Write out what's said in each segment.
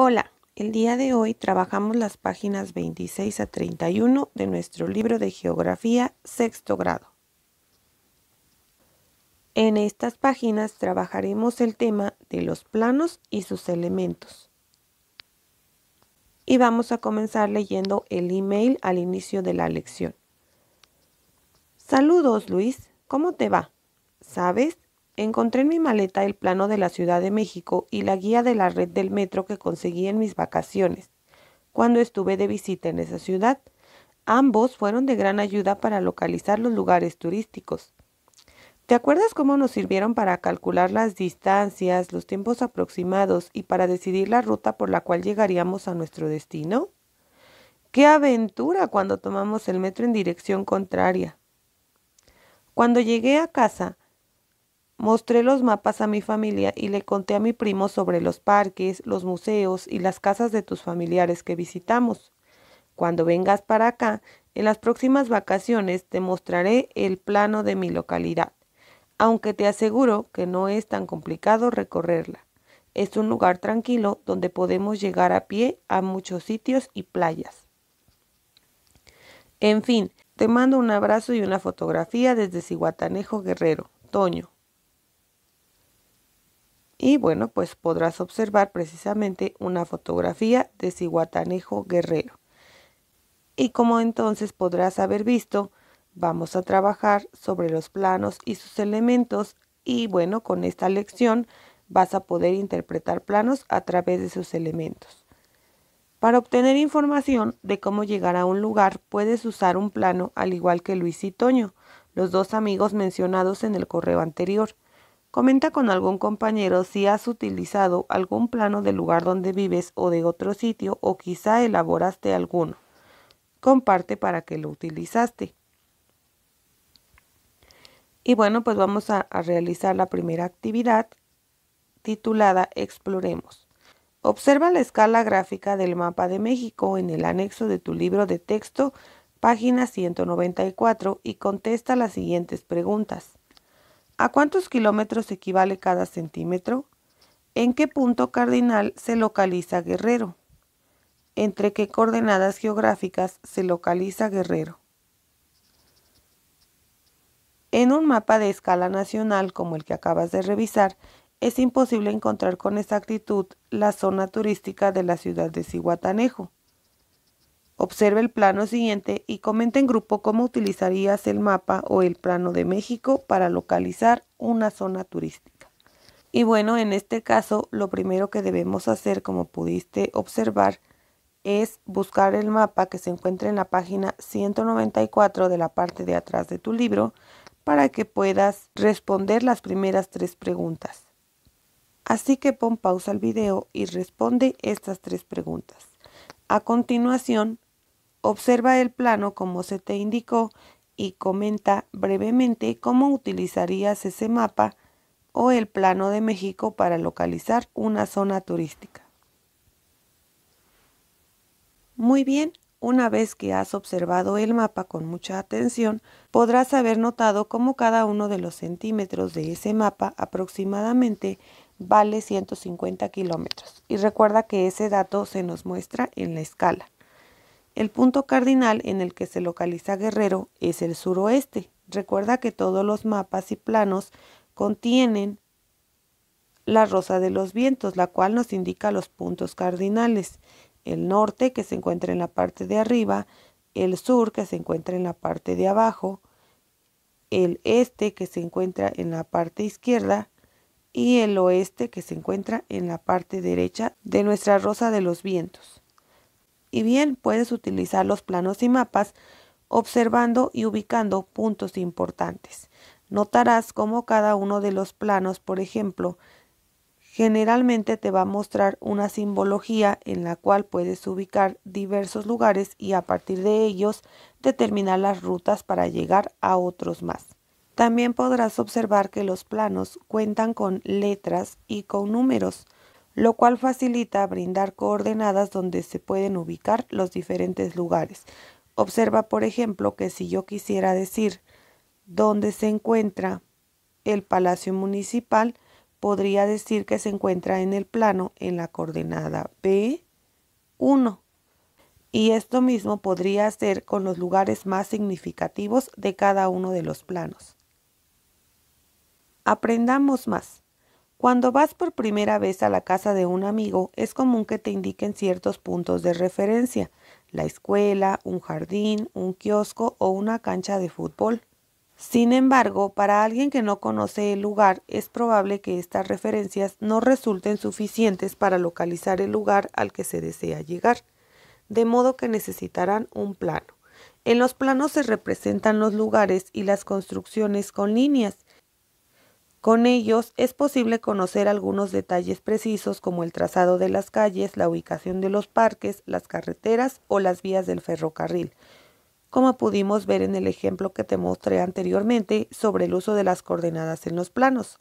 Hola, el día de hoy trabajamos las páginas 26 a 31 de nuestro libro de Geografía sexto grado. En estas páginas trabajaremos el tema de los planos y sus elementos. Y vamos a comenzar leyendo el email al inicio de la lección. Saludos, Luis, ¿cómo te va? ¿Sabes? Encontré en mi maleta el plano de la Ciudad de México y la guía de la red del metro que conseguí en mis vacaciones, cuando estuve de visita en esa ciudad. Ambos fueron de gran ayuda para localizar los lugares turísticos. ¿Te acuerdas cómo nos sirvieron para calcular las distancias, los tiempos aproximados y para decidir la ruta por la cual llegaríamos a nuestro destino? ¡Qué aventura cuando tomamos el metro en dirección contraria! Cuando llegué a casa, mostré los mapas a mi familia y le conté a mi primo sobre los parques, los museos y las casas de tus familiares que visitamos. Cuando vengas para acá, en las próximas vacaciones te mostraré el plano de mi localidad, aunque te aseguro que no es tan complicado recorrerla. Es un lugar tranquilo donde podemos llegar a pie a muchos sitios y playas. En fin, te mando un abrazo y una fotografía desde Zihuatanejo, Guerrero, Toño. Y bueno, pues podrás observar precisamente una fotografía de Zihuatanejo, Guerrero. Y como entonces podrás haber visto, vamos a trabajar sobre los planos y sus elementos y bueno, con esta lección vas a poder interpretar planos a través de sus elementos. Para obtener información de cómo llegar a un lugar, puedes usar un plano al igual que Luis y Toño, los dos amigos mencionados en el correo anterior. Comenta con algún compañero si has utilizado algún plano del lugar donde vives o de otro sitio o quizá elaboraste alguno. Comparte para qué lo utilizaste. Y bueno, pues vamos a realizar la primera actividad titulada Exploremos. Observa la escala gráfica del mapa de México en el anexo de tu libro de texto, página 194, y contesta las siguientes preguntas. ¿A cuántos kilómetros equivale cada centímetro? ¿En qué punto cardinal se localiza Guerrero? ¿Entre qué coordenadas geográficas se localiza Guerrero? En un mapa de escala nacional como el que acabas de revisar, es imposible encontrar con exactitud la zona turística de la ciudad de Zihuatanejo. Observa el plano siguiente y comenta en grupo cómo utilizarías el mapa o el plano de México para localizar una zona turística. Y bueno, en este caso, lo primero que debemos hacer, como pudiste observar, es buscar el mapa que se encuentra en la página 194 de la parte de atrás de tu libro para que puedas responder las primeras 3 preguntas. Así que pon pausa al video y responde estas 3 preguntas. A continuación, observa el plano como se te indicó y comenta brevemente cómo utilizarías ese mapa o el plano de México para localizar una zona turística. Muy bien, una vez que has observado el mapa con mucha atención, podrás haber notado cómo cada uno de los centímetros de ese mapa aproximadamente vale 150 kilómetros. Y recuerda que ese dato se nos muestra en la escala. El punto cardinal en el que se localiza Guerrero es el suroeste. Recuerda que todos los mapas y planos contienen la rosa de los vientos, la cual nos indica los puntos cardinales. El norte, que se encuentra en la parte de arriba, el sur, que se encuentra en la parte de abajo, el este, que se encuentra en la parte izquierda, y el oeste, que se encuentra en la parte derecha de nuestra rosa de los vientos. Y bien, puedes utilizar los planos y mapas observando y ubicando puntos importantes. Notarás cómo cada uno de los planos, por ejemplo, generalmente te va a mostrar una simbología en la cual puedes ubicar diversos lugares y a partir de ellos determinar las rutas para llegar a otros más. También podrás observar que los planos cuentan con letras y con números, lo cual facilita brindar coordenadas donde se pueden ubicar los diferentes lugares. Observa, por ejemplo, que si yo quisiera decir dónde se encuentra el Palacio Municipal, podría decir que se encuentra en el plano en la coordenada B1. Y esto mismo podría hacer con los lugares más significativos de cada uno de los planos. Aprendamos más. Cuando vas por primera vez a la casa de un amigo, es común que te indiquen ciertos puntos de referencia: la escuela, un jardín, un kiosco o una cancha de fútbol. Sin embargo, para alguien que no conoce el lugar, es probable que estas referencias no resulten suficientes para localizar el lugar al que se desea llegar, de modo que necesitarán un plano. En los planos se representan los lugares y las construcciones con líneas. Con ellos es posible conocer algunos detalles precisos como el trazado de las calles, la ubicación de los parques, las carreteras o las vías del ferrocarril, como pudimos ver en el ejemplo que te mostré anteriormente sobre el uso de las coordenadas en los planos.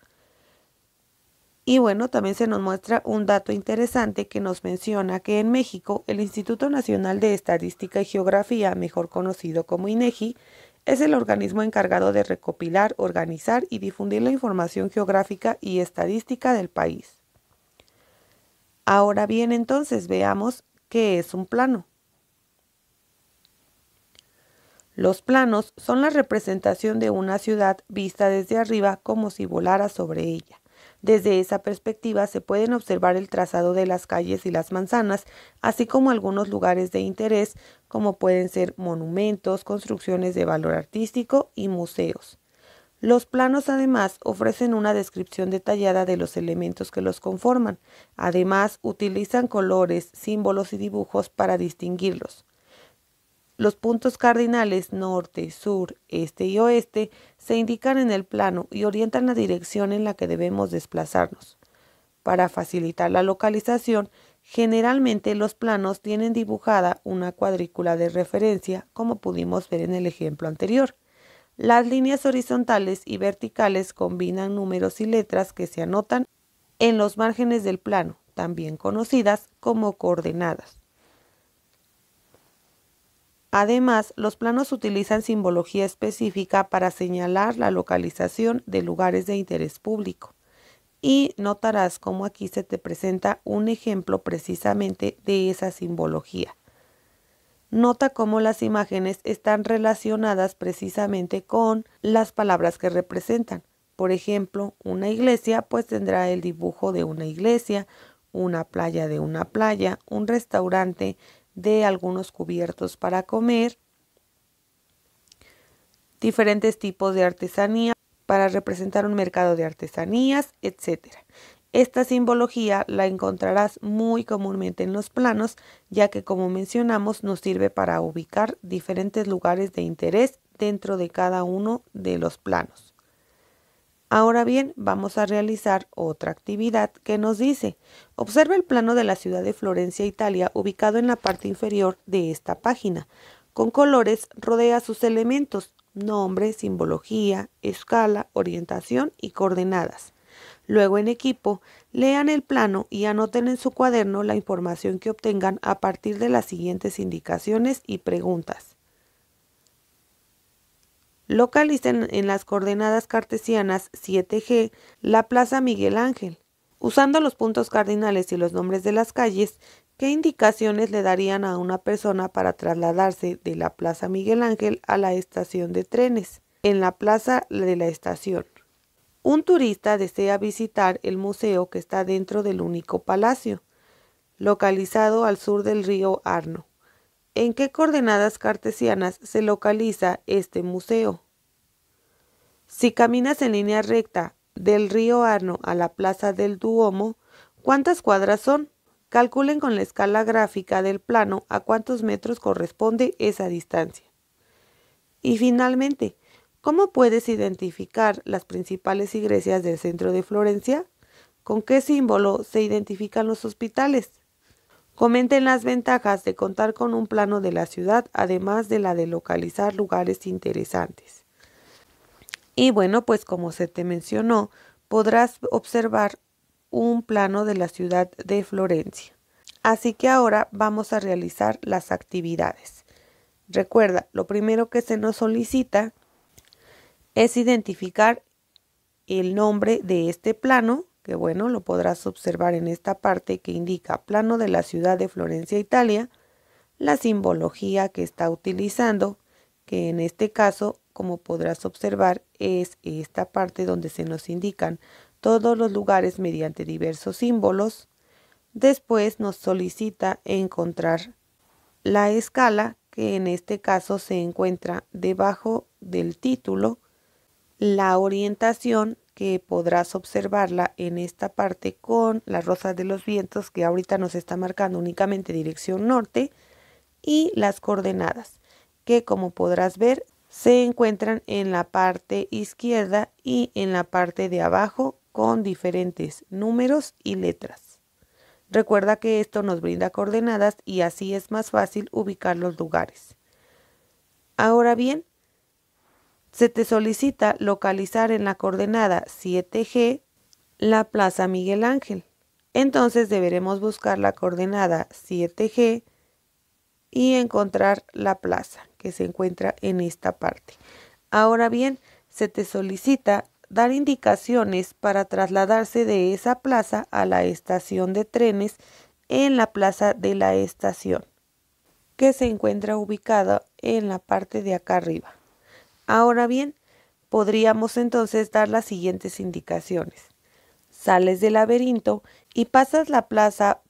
Y bueno, también se nos muestra un dato interesante que nos menciona que en México el Instituto Nacional de Estadística y Geografía, mejor conocido como INEGI, es el organismo encargado de recopilar, organizar y difundir la información geográfica y estadística del país. Ahora bien, entonces veamos qué es un plano. Los planos son la representación de una ciudad vista desde arriba como si volara sobre ella. Desde esa perspectiva se pueden observar el trazado de las calles y las manzanas, así como algunos lugares de interés, como pueden ser monumentos, construcciones de valor artístico y museos. Los planos además ofrecen una descripción detallada de los elementos que los conforman. Además, utilizan colores, símbolos y dibujos para distinguirlos. Los puntos cardinales norte, sur, este y oeste se indican en el plano y orientan la dirección en la que debemos desplazarnos. Para facilitar la localización, generalmente los planos tienen dibujada una cuadrícula de referencia, como pudimos ver en el ejemplo anterior. Las líneas horizontales y verticales combinan números y letras que se anotan en los márgenes del plano, también conocidas como coordenadas. Además, los planos utilizan simbología específica para señalar la localización de lugares de interés público. Y notarás cómo aquí se te presenta un ejemplo precisamente de esa simbología. Nota cómo las imágenes están relacionadas precisamente con las palabras que representan. Por ejemplo, una iglesia pues tendrá el dibujo de una iglesia, una playa de una playa, un restaurante de algunos cubiertos para comer, diferentes tipos de artesanía para representar un mercado de artesanías, etc. Esta simbología la encontrarás muy comúnmente en los planos, ya que, como mencionamos, nos sirve para ubicar diferentes lugares de interés dentro de cada uno de los planos. Ahora bien, vamos a realizar otra actividad que nos dice: observa el plano de la ciudad de Florencia, Italia, ubicado en la parte inferior de esta página. Con colores rodea sus elementos: nombre, simbología, escala, orientación y coordenadas. Luego, en equipo, lean el plano y anoten en su cuaderno la información que obtengan a partir de las siguientes indicaciones y preguntas. Localicen en las coordenadas cartesianas 7G la Plaza Miguel Ángel. Usando los puntos cardinales y los nombres de las calles, ¿qué indicaciones le darían a una persona para trasladarse de la Plaza Miguel Ángel a la estación de trenes? En la plaza de la estación. Un turista desea visitar el museo que está dentro del único palacio, localizado al sur del río Arno. ¿En qué coordenadas cartesianas se localiza este museo? Si caminas en línea recta del río Arno a la plaza del Duomo, ¿cuántas cuadras son? Calculen con la escala gráfica del plano a cuántos metros corresponde esa distancia. Y finalmente, ¿cómo puedes identificar las principales iglesias del centro de Florencia? ¿Con qué símbolo se identifican los hospitales? Comenten las ventajas de contar con un plano de la ciudad, además de la de localizar lugares interesantes. Y bueno, pues como se te mencionó, podrás observar un plano de la ciudad de Florencia. Así que ahora vamos a realizar las actividades. Recuerda, lo primero que se nos solicita es identificar el nombre de este plano, que bueno, lo podrás observar en esta parte que indica plano de la ciudad de Florencia, Italia, la simbología que está utilizando, que en este caso, como podrás observar, es esta parte donde se nos indican todos los lugares mediante diversos símbolos. Después nos solicita encontrar la escala, que en este caso se encuentra debajo del título, la orientación, que podrás observarla en esta parte con la rosa de los vientos, que ahorita nos está marcando únicamente dirección norte, y las coordenadas, que como podrás ver se encuentran en la parte izquierda y en la parte de abajo con diferentes números y letras. Recuerda que esto nos brinda coordenadas y así es más fácil ubicar los lugares. Ahora bien, se te solicita localizar en la coordenada 7G la Plaza Miguel Ángel. Entonces deberemos buscar la coordenada 7G y encontrar la plaza que se encuentra en esta parte. Ahora bien, se te solicita dar indicaciones para trasladarse de esa plaza a la estación de trenes en la plaza de la estación, que se encuentra ubicada en la parte de acá arriba. Ahora bien, podríamos entonces dar las siguientes indicaciones. Sales del laberinto y pasas la plaza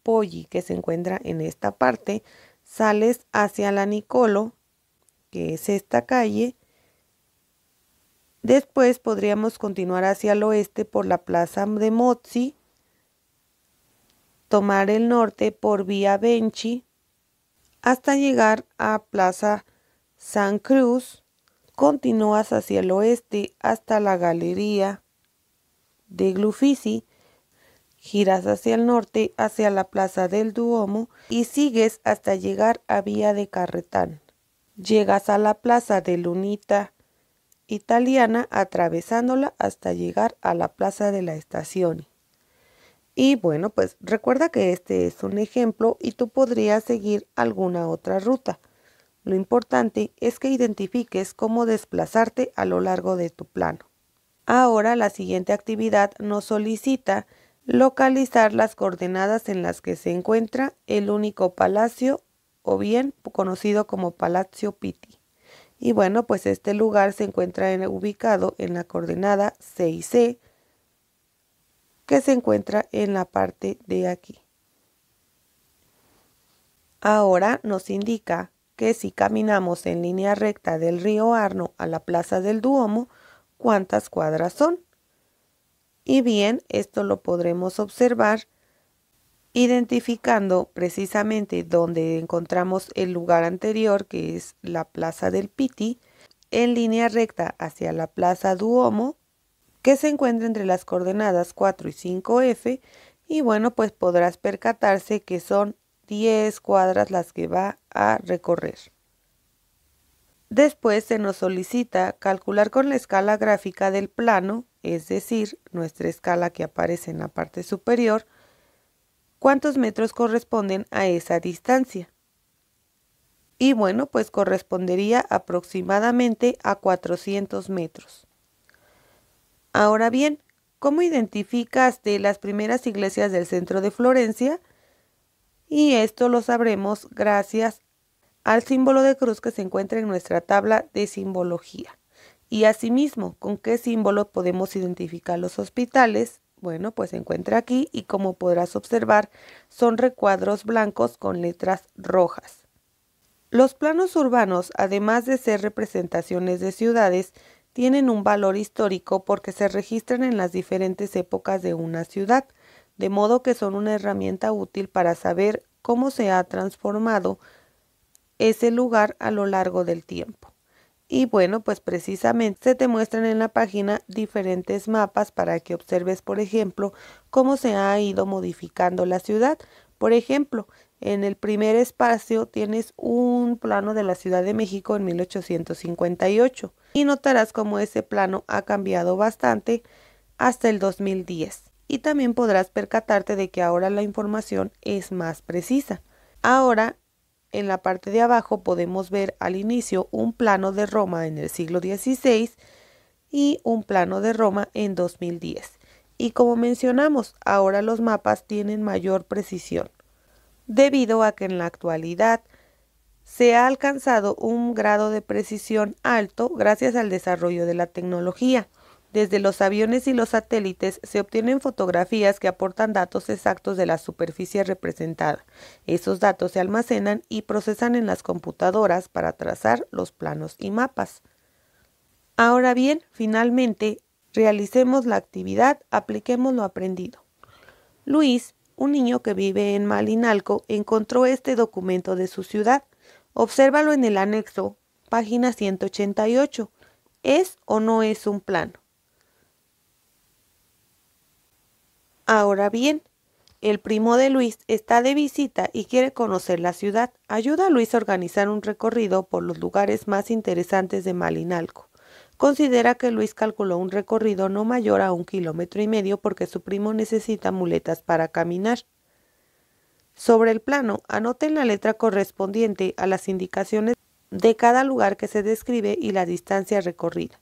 Poggi, que se encuentra en esta parte, sales hacia la Nicolo, que es esta calle. Después podríamos continuar hacia el oeste por la Plaza de Mozzi, tomar el norte por Vía Benchi, hasta llegar a Plaza San Cruz. Continúas hacia el oeste hasta la Galería degli Uffizi, giras hacia el norte hacia la Plaza del Duomo y sigues hasta llegar a Vía de Carretán. Llegas a la Plaza de l'Unità Italiana atravesándola hasta llegar a la Plaza de la Estación. Y bueno, pues recuerda que este es un ejemplo y tú podrías seguir alguna otra ruta. Lo importante es que identifiques cómo desplazarte a lo largo de tu plano. Ahora la siguiente actividad nos solicita localizar las coordenadas en las que se encuentra el único palacio, o bien conocido como Palazzo Pitti. Y bueno, pues este lugar se encuentra ubicado en la coordenada 6C, que se encuentra en la parte de aquí. Ahora nos indica que si caminamos en línea recta del río Arno a la Plaza del Duomo, ¿cuántas cuadras son? Y bien, esto lo podremos observar identificando precisamente donde encontramos el lugar anterior, que es la Plaza del Pitti, en línea recta hacia la Plaza Duomo, que se encuentra entre las coordenadas 4 y 5F, y bueno, pues podrás percatarse que son 10 cuadras las que va a recorrer. Después se nos solicita calcular con la escala gráfica del plano, es decir, nuestra escala que aparece en la parte superior, cuántos metros corresponden a esa distancia. Y bueno, pues correspondería aproximadamente a 400 metros. Ahora bien, ¿cómo identificaste las primeras iglesias del centro de Florencia? Y esto lo sabremos gracias al símbolo de cruz que se encuentra en nuestra tabla de simbología. Y asimismo, ¿con qué símbolo podemos identificar los hospitales? Bueno, pues se encuentra aquí y como podrás observar, son recuadros blancos con letras rojas. Los planos urbanos, además de ser representaciones de ciudades, tienen un valor histórico porque se registran en las diferentes épocas de una ciudad, de modo que son una herramienta útil para saber cómo se ha transformado ese lugar a lo largo del tiempo. Y bueno, pues precisamente se te muestran en la página diferentes mapas para que observes, por ejemplo, cómo se ha ido modificando la ciudad. Por ejemplo, en el primer espacio tienes un plano de la Ciudad de México en 1858 y notarás cómo ese plano ha cambiado bastante hasta el 2010. Y también podrás percatarte de que ahora la información es más precisa. Ahora, en la parte de abajo podemos ver al inicio un plano de Roma en el siglo XVI y un plano de Roma en 2010. Y como mencionamos, ahora los mapas tienen mayor precisión, debido a que en la actualidad se ha alcanzado un grado de precisión alto gracias al desarrollo de la tecnología. Desde los aviones y los satélites se obtienen fotografías que aportan datos exactos de la superficie representada. Esos datos se almacenan y procesan en las computadoras para trazar los planos y mapas. Ahora bien, finalmente, realicemos la actividad, apliquemos lo aprendido. Luis, un niño que vive en Malinalco, encontró este documento de su ciudad. Obsérvalo en el anexo, página 188. ¿Es o no es un plano? Ahora bien, el primo de Luis está de visita y quiere conocer la ciudad. Ayuda a Luis a organizar un recorrido por los lugares más interesantes de Malinalco. Considera que Luis calculó un recorrido no mayor a 1,5 kilómetros porque su primo necesita muletas para caminar. Sobre el plano, anoten la letra correspondiente a las indicaciones de cada lugar que se describe y la distancia recorrida.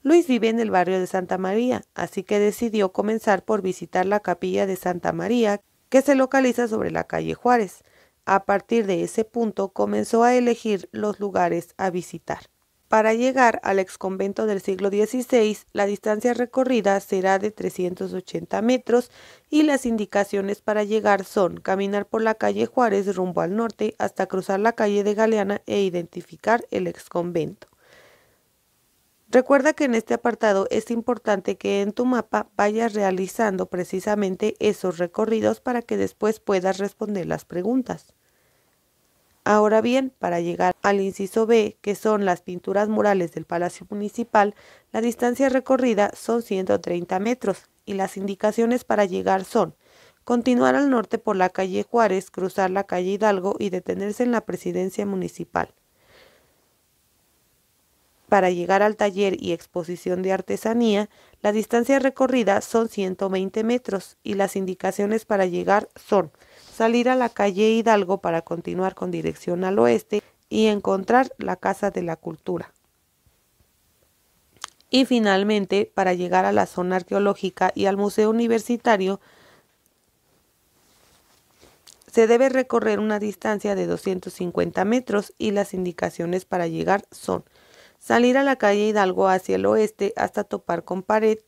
Luis vive en el barrio de Santa María, así que decidió comenzar por visitar la capilla de Santa María, que se localiza sobre la calle Juárez. A partir de ese punto comenzó a elegir los lugares a visitar. Para llegar al exconvento del siglo XVI, la distancia recorrida será de 380 metros y las indicaciones para llegar son caminar por la calle Juárez rumbo al norte hasta cruzar la calle de Galeana e identificar el exconvento. Recuerda que en este apartado es importante que en tu mapa vayas realizando precisamente esos recorridos para que después puedas responder las preguntas. Ahora bien, para llegar al inciso B, que son las pinturas murales del Palacio Municipal, la distancia recorrida son 130 metros y las indicaciones para llegar son continuar al norte por la calle Juárez, cruzar la calle Hidalgo y detenerse en la Presidencia Municipal. Para llegar al taller y exposición de artesanía, la distancia recorrida son 120 metros y las indicaciones para llegar son salir a la calle Hidalgo para continuar con dirección al oeste y encontrar la Casa de la Cultura. Y finalmente, para llegar a la zona arqueológica y al Museo Universitario, se debe recorrer una distancia de 250 metros y las indicaciones para llegar son salir a la calle Hidalgo hacia el oeste hasta topar con pared,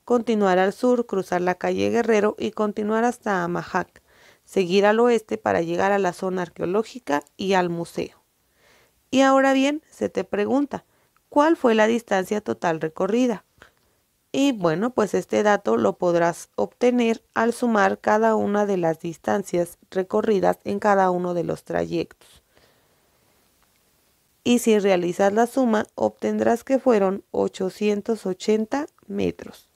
continuar al sur, cruzar la calle Guerrero y continuar hasta Amajac. Seguir al oeste para llegar a la zona arqueológica y al museo. Y ahora bien, se te pregunta, ¿cuál fue la distancia total recorrida? Y bueno, pues este dato lo podrás obtener al sumar cada una de las distancias recorridas en cada uno de los trayectos. Y si realizas la suma, obtendrás que fueron 880 metros.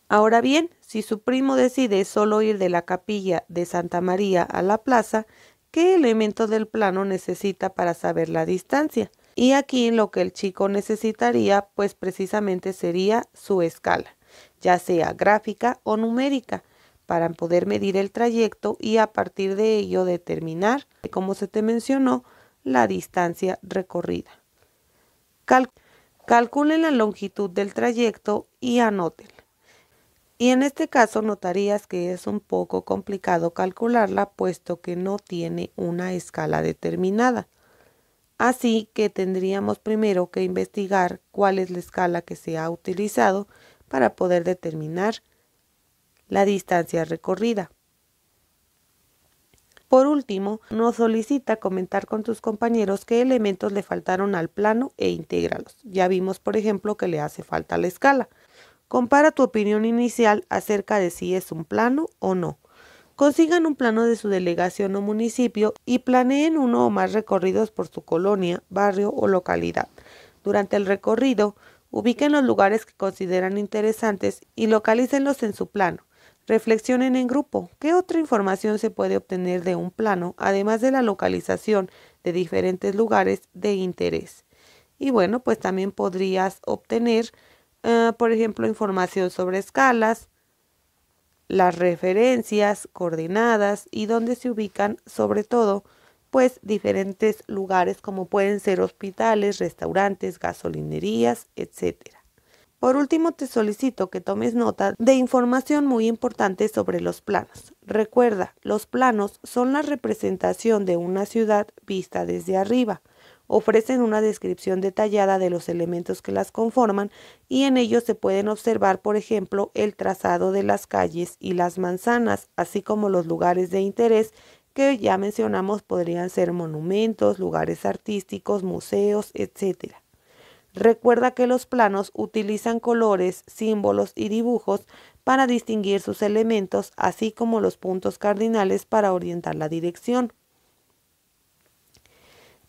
Ahora bien, si su primo decide solo ir de la capilla de Santa María a la plaza, ¿qué elemento del plano necesita para saber la distancia? Y aquí lo que el chico necesitaría, pues precisamente sería su escala, ya sea gráfica o numérica, para poder medir el trayecto y a partir de ello determinar, como se te mencionó, la distancia recorrida. Calculen la longitud del trayecto y anótenla. Y en este caso notarías que es un poco complicado calcularla puesto que no tiene una escala determinada. Así que tendríamos primero que investigar cuál es la escala que se ha utilizado para poder determinar la distancia recorrida. Por último, nos solicita comentar con tus compañeros qué elementos le faltaron al plano e intégralos. Ya vimos, por ejemplo, que le hace falta la escala. Compara tu opinión inicial acerca de si es un plano o no. Consigan un plano de su delegación o municipio y planeen uno o más recorridos por su colonia, barrio o localidad. Durante el recorrido, ubiquen los lugares que consideran interesantes y localícenlos en su plano. Reflexionen en grupo. ¿Qué otra información se puede obtener de un plano, además de la localización de diferentes lugares de interés? Y bueno, pues también podrías obtener por ejemplo, información sobre escalas, las referencias, coordenadas y dónde se ubican, sobre todo, pues diferentes lugares como pueden ser hospitales, restaurantes, gasolinerías, etc. Por último, te solicito que tomes nota de información muy importante sobre los planos. Recuerda, los planos son la representación de una ciudad vista desde arriba. Ofrecen una descripción detallada de los elementos que las conforman y en ellos se pueden observar, por ejemplo, el trazado de las calles y las manzanas, así como los lugares de interés que ya mencionamos podrían ser monumentos, lugares artísticos, museos, etc. Recuerda que los planos utilizan colores, símbolos y dibujos para distinguir sus elementos, así como los puntos cardinales para orientar la dirección.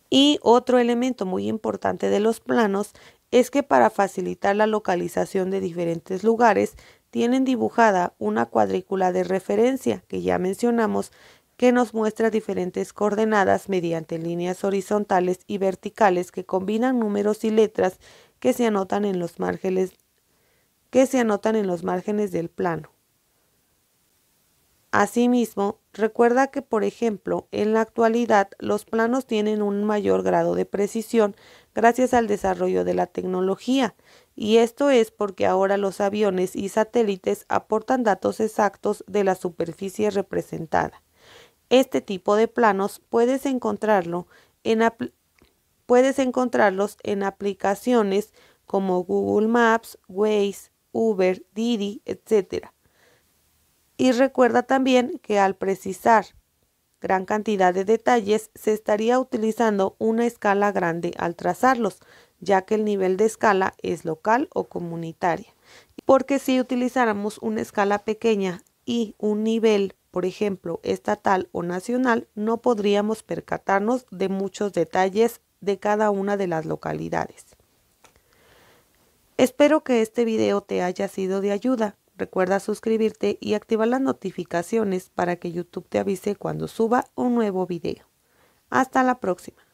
Y otro elemento muy importante de los planos es que para facilitar la localización de diferentes lugares, tienen dibujada una cuadrícula de referencia que ya mencionamos, que nos muestra diferentes coordenadas mediante líneas horizontales y verticales que combinan números y letras que se anotan en los márgenes del plano. Asimismo, recuerda que, por ejemplo, en la actualidad los planos tienen un mayor grado de precisión gracias al desarrollo de la tecnología, y esto es porque ahora los aviones y satélites aportan datos exactos de la superficie representada. Este tipo de planos puedes encontrarlos en aplicaciones como Google Maps, Waze, Uber, Didi, etc. Y recuerda también que al precisar gran cantidad de detalles se estaría utilizando una escala grande al trazarlos, ya que el nivel de escala es local o comunitaria. Porque si utilizáramos una escala pequeña y un nivel, por ejemplo, estatal o nacional, no podríamos percatarnos de muchos detalles de cada una de las localidades. Espero que este video te haya sido de ayuda. Recuerda suscribirte y activar las notificaciones para que YouTube te avise cuando suba un nuevo video. Hasta la próxima.